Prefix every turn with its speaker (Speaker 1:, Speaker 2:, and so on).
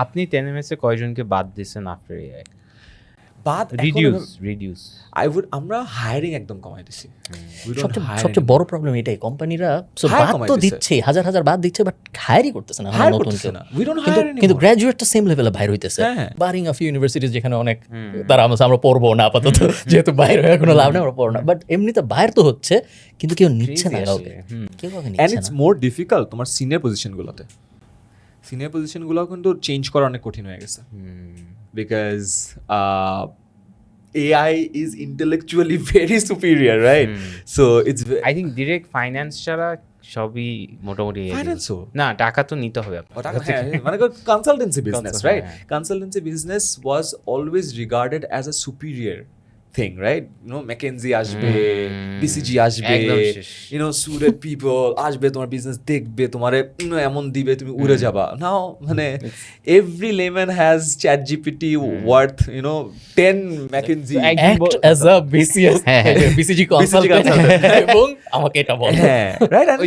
Speaker 1: আপনি 10ms এ কয়জনকে বাদ দিয়েছেন আফটার এআই?
Speaker 2: বাদ
Speaker 1: রিডিউস
Speaker 2: আমরা হায়ারিং একদম কমাই দিছি।
Speaker 3: সবচেয়ে বড় প্রবলেম এটাই, কোম্পানিরা বাদ তো দিচ্ছে, হাজার হাজার বাদ দিচ্ছে, বাট হায়ারই করতেছে না নতুন কেউ। কিন্তু গ্র্যাজুয়েটটা সেম লেভেলে বাইরে হইতেছে, বারিং অফ ইউনিভার্সিটিজ যেখানে অনেক তারা আমরা পড়বো না আপাতত, যেহেতু বাইরে হয়ে কোনো লাভ নেই, আমরা পড়বো না। বাট এমনিতে বাইরে তো হচ্ছে, কিন্তু কেউ নিচ্ছে না কাউকে, কেউ কাউকে নিচ্ছে না।
Speaker 2: এন্ড ইটস মোর ডিফিকাল্ট তোমার সিনিয়র পজিশনগুলোতে। সিনিয়র পজিশনগুলো কিন্তু চেঞ্জ করা অনেক কঠিন হয়ে গেছে, because AI is intellectually very superior, right? So it's
Speaker 1: I think direct finance ছাড়া সবই মোটামুটি
Speaker 2: ফাইন্যান্সও
Speaker 1: না, টাকা তো নিতে হবে
Speaker 2: মানে consultancy business, right? Consultancy business was always regarded as a superior thing, right? You know, McKinsey আসবে, BCG আসবে, you know, suited people আসবে, তোমার বিজনেস দেখবে, তোমারে এমন দিবে, তুমি উড়ে যাবা। নাও মানে every layman has ChatGPT worth, you know, 10 McKinsey
Speaker 3: act as a BCG consultant এবং আমাকে এটা বল,
Speaker 2: right? And